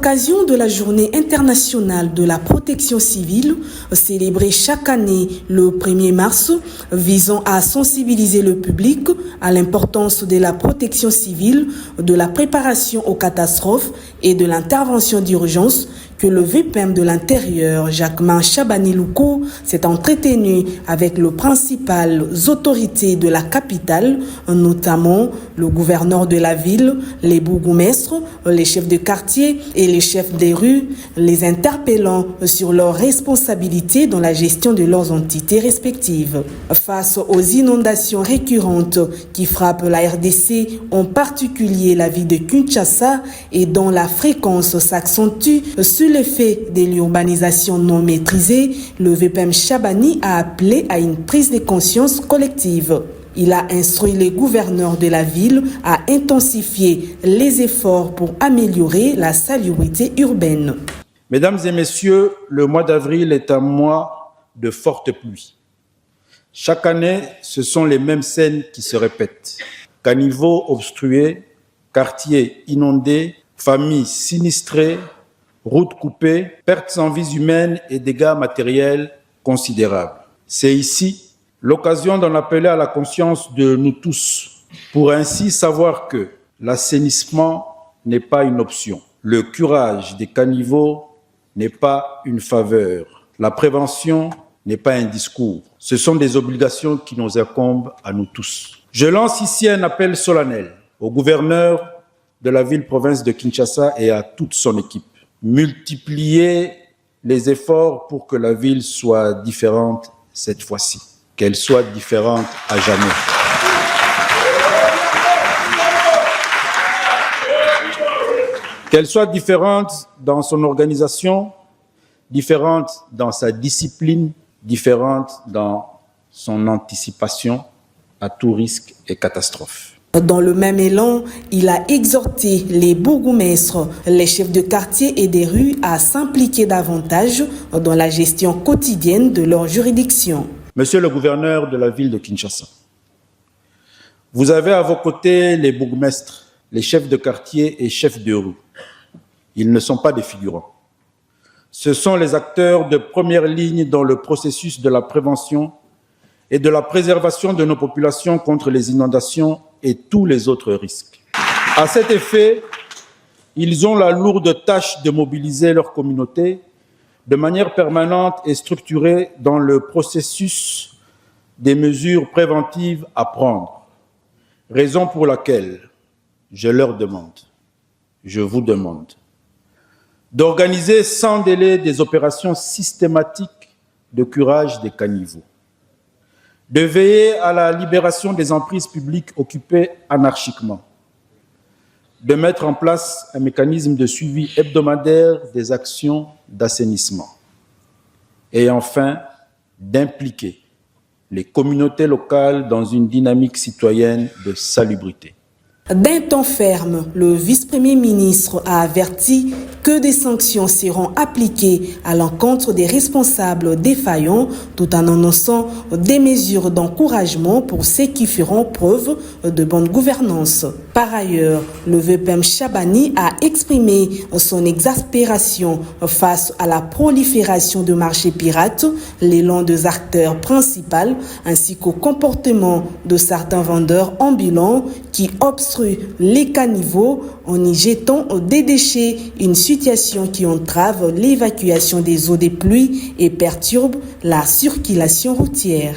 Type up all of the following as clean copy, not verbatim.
l'occasion de la Journée internationale de la protection civile, célébrée chaque année le 1er mars, visant à sensibiliser le public à l'importance de la protection civile, de la préparation aux catastrophes et de l'intervention d'urgence, que le VPM de l'Intérieur, Jacquemin Chabani-Louko, s'est entretenu avec les principales autorités de la capitale, notamment le gouverneur de la ville, les bourgmestres, les chefs de quartier et les chefs des rues, les interpellant sur leurs responsabilités dans la gestion de leurs entités respectives. Face aux inondations récurrentes qui frappent la RDC, en particulier la ville de Kinshasa, et dont la fréquence s'accentue sur l'effet de l'urbanisation non maîtrisée, le VPM Chabani a appelé à une prise de conscience collective. Il a instruit les gouverneurs de la ville à intensifier les efforts pour améliorer la salubrité urbaine. Mesdames et messieurs, le mois d'avril est un mois de fortes pluies. Chaque année, ce sont les mêmes scènes qui se répètent. Caniveaux obstrués, quartiers inondés, familles sinistrées, routes coupées, pertes en vies humaines et dégâts matériels considérables. C'est ici l'occasion d'en appeler à la conscience de nous tous, pour ainsi savoir que l'assainissement n'est pas une option. Le curage des caniveaux n'est pas une faveur. La prévention n'est pas un discours. Ce sont des obligations qui nous incombent à nous tous. Je lance ici un appel solennel au gouverneur de la ville-province de Kinshasa et à toute son équipe. Multiplier les efforts pour que la ville soit différente cette fois-ci, qu'elle soit différente à jamais. Qu'elle soit différente dans son organisation, différente dans sa discipline, différente dans son anticipation à tout risque et catastrophe. Dans le même élan, il a exhorté les bourgmestres, les chefs de quartier et des rues à s'impliquer davantage dans la gestion quotidienne de leur juridiction. Monsieur le gouverneur de la ville de Kinshasa, vous avez à vos côtés les bourgmestres, les chefs de quartier et chefs de rue. Ils ne sont pas des figurants. Ce sont les acteurs de première ligne dans le processus de la prévention et de la préservation de nos populations contre les inondations et tous les autres risques. À cet effet, ils ont la lourde tâche de mobiliser leur communauté de manière permanente et structurée dans le processus des mesures préventives à prendre. Raison pour laquelle je leur demande, je vous demande, d'organiser sans délai des opérations systématiques de curage des caniveaux, de veiller à la libération des emprises publiques occupées anarchiquement, de mettre en place un mécanisme de suivi hebdomadaire des actions d'assainissement et enfin d'impliquer les communautés locales dans une dynamique citoyenne de salubrité. D'un ton ferme, le vice-premier ministre a averti que des sanctions seront appliquées à l'encontre des responsables défaillants tout en annonçant des mesures d'encouragement pour ceux qui feront preuve de bonne gouvernance. Par ailleurs, le VPM Chabani a exprimé son exaspération face à la prolifération de marchés pirates, l'élan des acteurs principaux ainsi qu'au comportement de certains vendeurs ambulants qui obstruent les caniveaux en y jetant des déchets, une situation qui entrave l'évacuation des eaux des pluies et perturbe la circulation routière.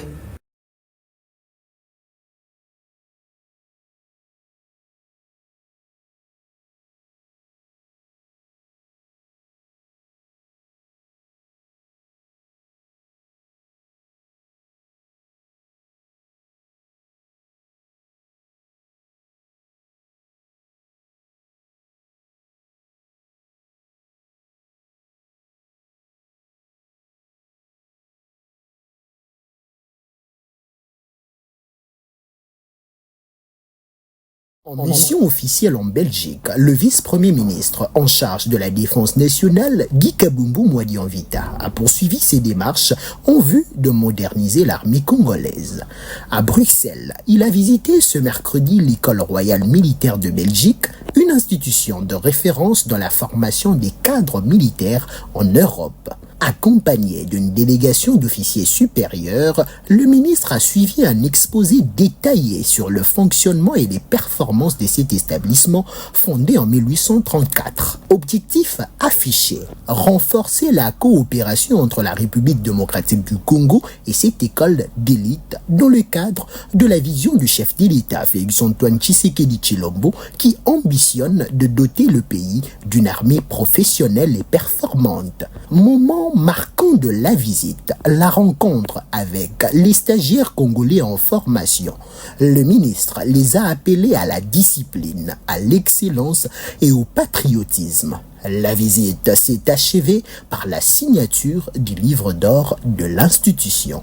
En mission officielle en Belgique, le vice-premier ministre en charge de la défense nationale, Guy Kabumbu Mwadianvita, a poursuivi ses démarches en vue de moderniser l'armée congolaise. À Bruxelles, il a visité ce mercredi l'école royale militaire de Belgique une institution de référence dans la formation des cadres militaires en Europe. Accompagné d'une délégation d'officiers supérieurs, le ministre a suivi un exposé détaillé sur le fonctionnement et les performances de cet établissement fondé en 1834. Objectif affiché, renforcer la coopération entre la République démocratique du Congo et cette école d'élite dans le cadre de la vision du chef de l'État Félix-Antoine Tshisekedi Tshilombo qui ambitionne de doter le pays d'une armée professionnelle et performante. Moment marquant de la visite, la rencontre avec les stagiaires congolais en formation. Le ministre les a appelés à la discipline, à l'excellence et au patriotisme. La visite s'est achevée par la signature du livre d'or de l'institution.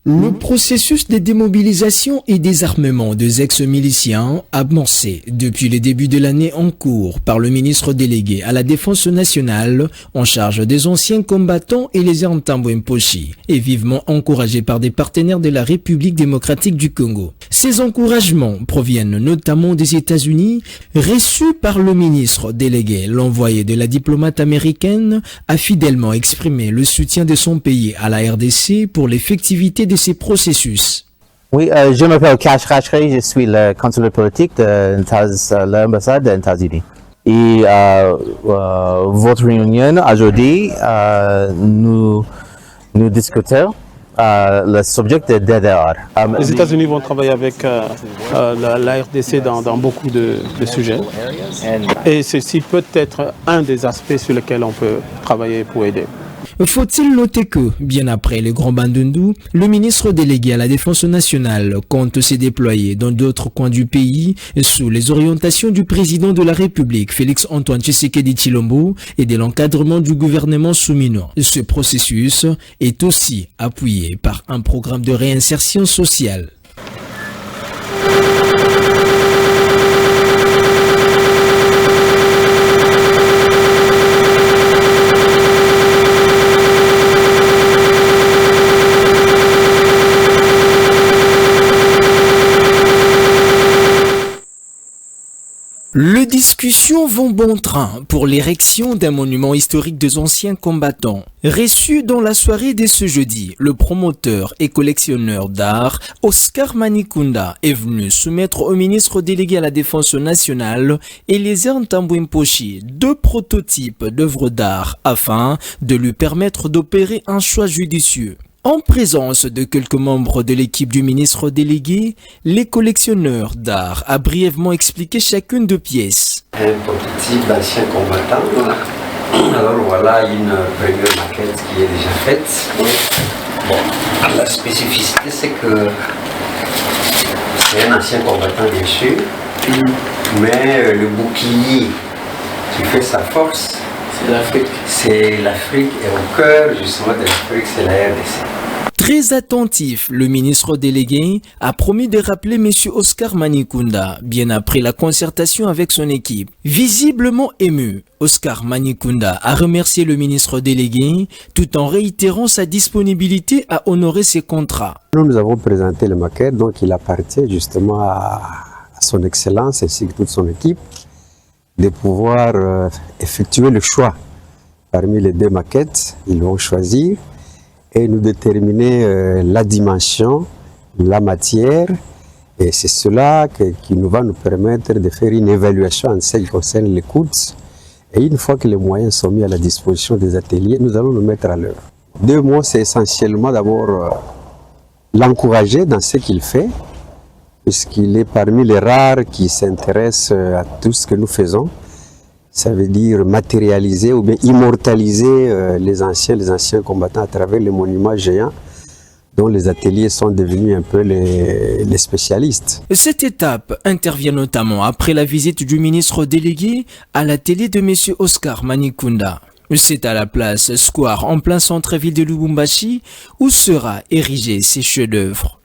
Le processus de démobilisation et désarmement des ex-miliciens amorcé depuis le début de l'année en cours par le ministre délégué à la Défense nationale en charge des anciens combattants et les Ntambwe Mposhi est vivement encouragé par des partenaires de la République démocratique du Congo. Ces encouragements proviennent notamment des États-Unis, reçus par le ministre délégué. L'envoyé de la diplomate américaine a fidèlement exprimé le soutien de son pays à la RDC pour l'effectivité de ces processus. Oui, je m'appelle Cash Rachre, je suis le conseiller politique de l'ambassade des États-Unis. Et votre réunion aujourd'hui, nous discutons le sujet de DDR. Les États-Unis vont travailler avec la RDC dans beaucoup de sujets. Et ceci peut être un des aspects sur lesquels on peut travailler pour aider. Faut-il noter que, bien après les Grands Bandundu, le ministre délégué à la Défense nationale compte se déployer dans d'autres coins du pays sous les orientations du président de la République, Félix-Antoine Tshisekedi Tshilombo, et de l'encadrement du gouvernement souminois. Ce processus est aussi appuyé par un programme de réinsertion sociale. Les discussions vont bon train pour l'érection d'un monument historique des anciens combattants. Reçu dans la soirée de ce jeudi, le promoteur et collectionneur d'art Oscar Manikunda est venu soumettre au ministre délégué à la Défense nationale Eliezer Ntambwe Mposhi 2 prototypes d'œuvres d'art afin de lui permettre d'opérer un choix judicieux. En présence de quelques membres de l'équipe du ministre délégué, les collectionneurs d'art a brièvement expliqué chacune de pièces. Un prototype d'ancien combattant. Alors voilà une première maquette qui est déjà faite. Bon, la spécificité c'est que c'est un ancien combattant bien sûr, mais le bouclier qui fait sa force, c'est l'Afrique. C'est l'Afrique et au cœur justement de l'Afrique, c'est la RDC. Très attentif, le ministre délégué a promis de rappeler M. Oscar Manikunda, bien après la concertation avec son équipe. Visiblement ému, Oscar Manikunda a remercié le ministre délégué tout en réitérant sa disponibilité à honorer ses contrats. Nous avons présenté le maquette, donc il appartient justement à son excellence ainsi que toute son équipe de pouvoir effectuer le choix parmi les 2 maquettes. Ils vont choisir et nous déterminer la dimension, la matière, et c'est cela qui nous va nous permettre de faire une évaluation en ce qui concerne les coûts. Et une fois que les moyens sont mis à la disposition des ateliers, nous allons nous mettre à l'œuvre. 2 mots, c'est essentiellement d'abord l'encourager dans ce qu'il fait, puisqu'il est parmi les rares qui s'intéressent à tout ce que nous faisons. Ça veut dire matérialiser ou bien immortaliser les anciens combattants à travers les monuments géants dont les ateliers sont devenus un peu les spécialistes. Cette étape intervient notamment après la visite du ministre délégué à l'atelier de M. Oscar Manikunda. C'est à la place Square en plein centre-ville de Lubumbashi où sera érigé ces chefs-d'œuvre.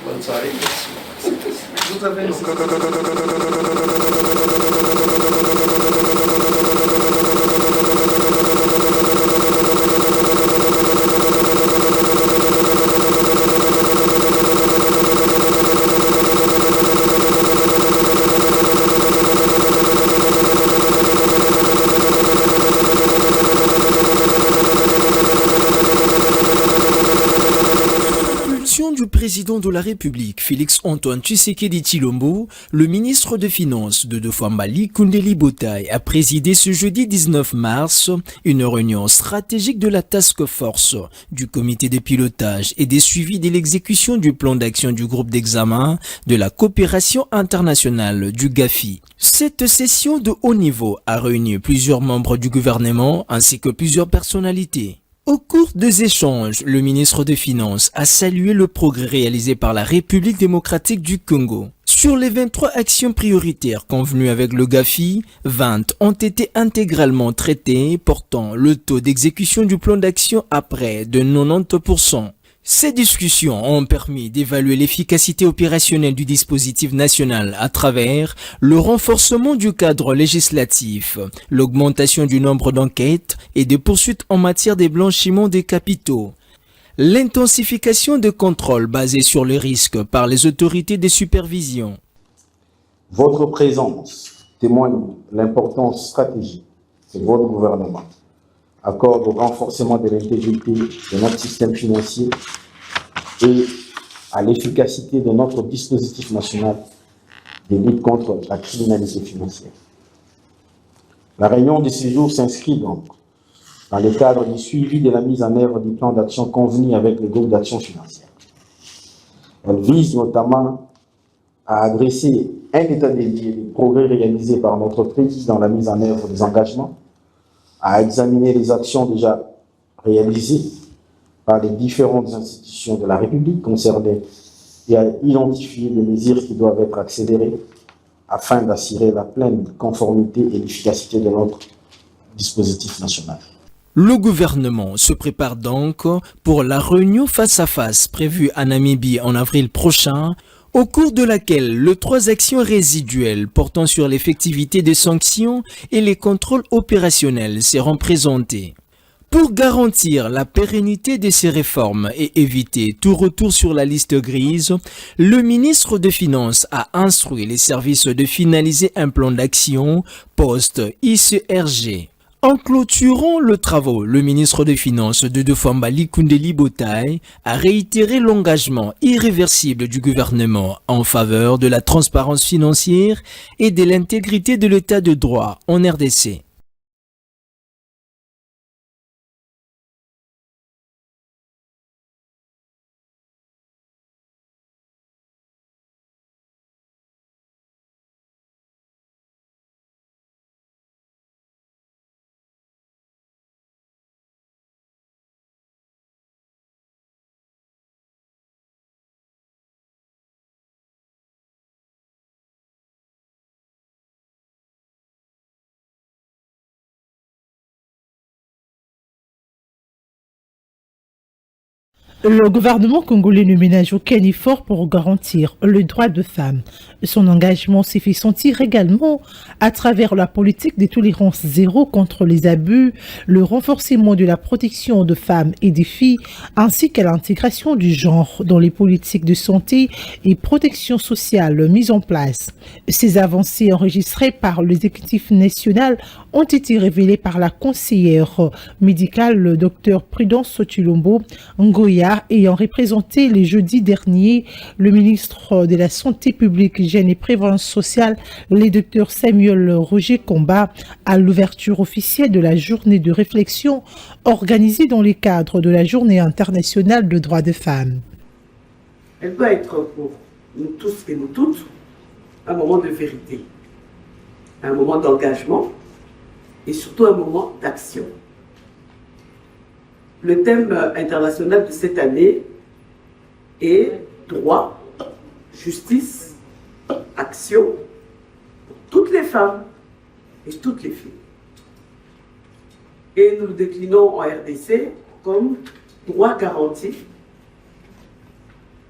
Bonne soirée. Vous avez Du président de la République, Félix-Antoine Tshisekedi Tshilombo, le ministre des Finances de Dofambali Kundeli Botai a présidé ce jeudi 19 mars une réunion stratégique de la Task Force, du comité de pilotage et des suivis de l'exécution du plan d'action du groupe d'examen de la coopération internationale du GAFI. Cette session de haut niveau a réuni plusieurs membres du gouvernement ainsi que plusieurs personnalités. Au cours des échanges, le ministre des Finances a salué le progrès réalisé par la République démocratique du Congo. Sur les 23 actions prioritaires convenues avec le GAFI, 20 ont été intégralement traitées, portant le taux d'exécution du plan d'action à près de 90%. Ces discussions ont permis d'évaluer l'efficacité opérationnelle du dispositif national à travers le renforcement du cadre législatif, l'augmentation du nombre d'enquêtes et de poursuites en matière de blanchiment des capitaux, l'intensification des contrôles basés sur le risque par les autorités de supervision. Votre présence témoigne de l'importance stratégique que votre gouvernement accorde au renforcement de l'intégrité de notre système financier et à l'efficacité de notre dispositif national de lutte contre la criminalité financière. La réunion de ce jour s'inscrit donc dans le cadre du suivi de la mise en œuvre du plan d'action convenu avec le groupe d'action financière. Elle vise notamment à adresser un état des lieux des progrès réalisés par notre pays dans la mise en œuvre des engagements, à examiner les actions déjà réalisées par les différentes institutions de la République concernées et à identifier les mesures qui doivent être accélérées afin d'assurer la pleine conformité et l'efficacité de notre dispositif national. Le gouvernement se prépare donc pour la réunion face à face prévue à Namibie en avril prochain, au cours de laquelle les 3 actions résiduelles portant sur l'effectivité des sanctions et les contrôles opérationnels seront présentées. Pour garantir la pérennité de ces réformes et éviter tout retour sur la liste grise, le ministre des Finances a instruit les services de finaliser un plan d'action post-ICRG. En clôturant le travaux, le ministre des Finances de Dofambali Kundeli Botai a réitéré l'engagement irréversible du gouvernement en faveur de la transparence financière et de l'intégrité de l'état de droit en RDC. Le gouvernement congolais ne ménage aucun effort pour garantir le droit de femmes. Son engagement s'est fait sentir également à travers la politique de tolérance zéro contre les abus, le renforcement de la protection de femmes et des filles, ainsi qu'à l'intégration du genre dans les politiques de santé et protection sociale mises en place. Ces avancées enregistrées par l'exécutif national ont été révélées par la conseillère médicale, le Dr Prudence Tshilombo Ngoya, ayant représenté le jeudi dernier le ministre de la Santé publique, Hygiène et Prévention sociale, le Dr Samuel Roger Komba, à l'ouverture officielle de la journée de réflexion organisée dans le cadre de la Journée internationale des droits des femmes. Elle doit être pour nous tous et nous toutes un moment de vérité, un moment d'engagement, et surtout un moment d'action. Le thème international de cette année est droit, justice, action pour toutes les femmes et toutes les filles. Et nous le déclinons en RDC comme droit garanti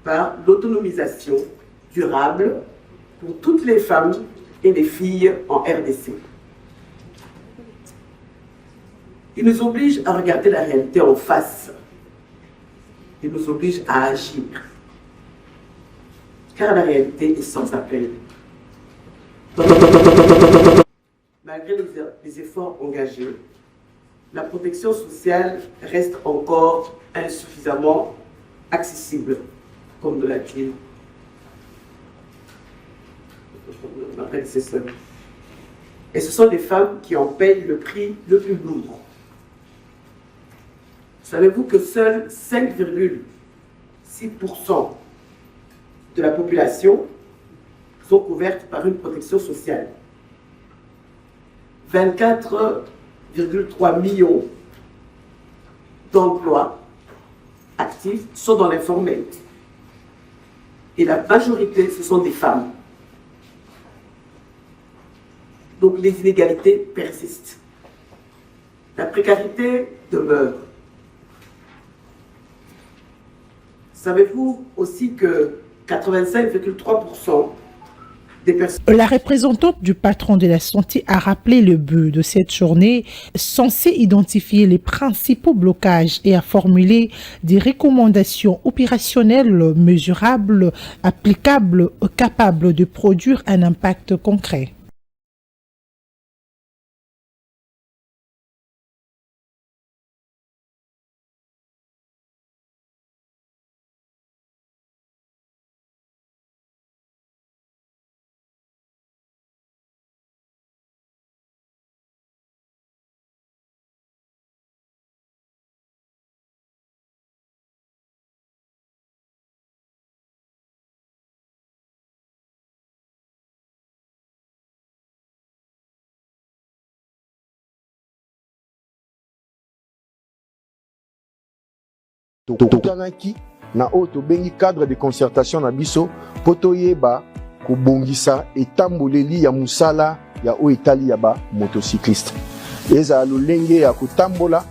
par l'autonomisation durable pour toutes les femmes et les filles en RDC. Il nous oblige à regarder la réalité en face. Il nous oblige à agir. Car la réalité est sans appel. Malgré les efforts engagés, la protection sociale reste encore insuffisamment accessible, comme nous l'a dit ma prédécesseur. Et ce sont les femmes qui en payent le prix le plus lourd. Savez-vous que seuls 5,6% de la population sont couvertes par une protection sociale? 24,3 millions d'emplois actifs sont dans l'informel. Et la majorité, ce sont des femmes. Donc les inégalités persistent. La précarité demeure. Savez-vous aussi que 85,3% des personnes... La représentante du patron de la santé a rappelé le but de cette journée, censée identifier les principaux blocages et a formulé des recommandations opérationnelles mesurables, applicables, capables de produire un impact concret. Tokutanaki na oyo tobengi cadre de concertation na biso po toyeba kobongisa etamboleli ya musala ya oyo etali ya ba motocycliste. Ezala lolenge ya kotambola,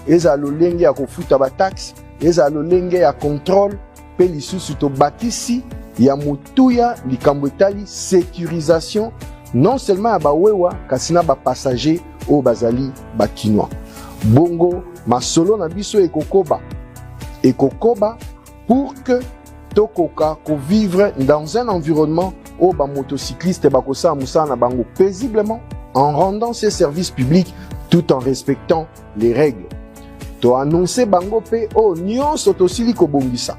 ezala lolenge ya kofuta ba taxe, ezala lolenge ya contrôle pe lisusu tobakisi ya motuya likambo etali sécurisation non seulement ya bawewa kasi na ba passager oyo bazali bakinwa. Bongo masolo na biso ekokoba pour que tokoka ko vivre dans un environnement où les motocyclistes bakosa musana bango paisiblement en rendant ces services publics tout en respectant les règles. To annoncer bango pe o nyonso tosili ko bongisa.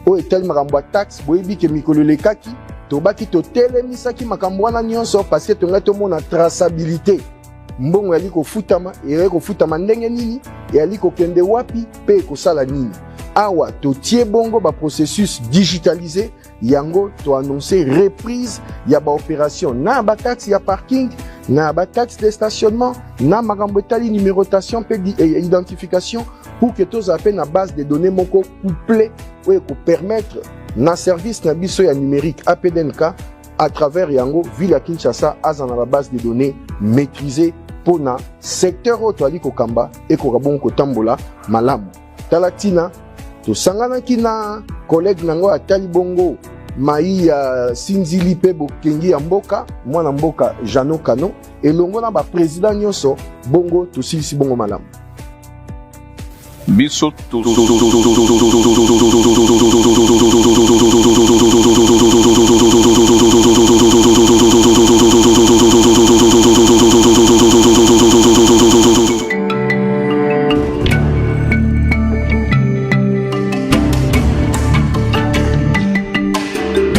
O etel makambo taxe boyebi ke mikolo lekaki to baki to telemisaki makambo wana nyonso parce que to ngato mona traçabilité. Mbongo yali ko futama e ko futama ndenge nini e yali ko kende wapi pe ko sala nini. Awa to tie bongo ba processus digitalisé yango to annoncer reprise ya ba opération na ba taxe ya parking na ba taxe de stationnement na makambo etali numérotation pe identification pour que tous appels na base de données moko couplé ou ko permettre na service na biso ya numérique APDNK à travers yango ville ya Kinshasa azana la base de données maîtrisée pour na secteur otwali ko kamba et ko rabon ko tambola malamu talatina to sangana kina collègue nango atali bongo mai ya sinzili pe bokengi ya mboka mwana mboka Jano Kano elongo na ba président nyonso bongo to silisi bongo malamu biso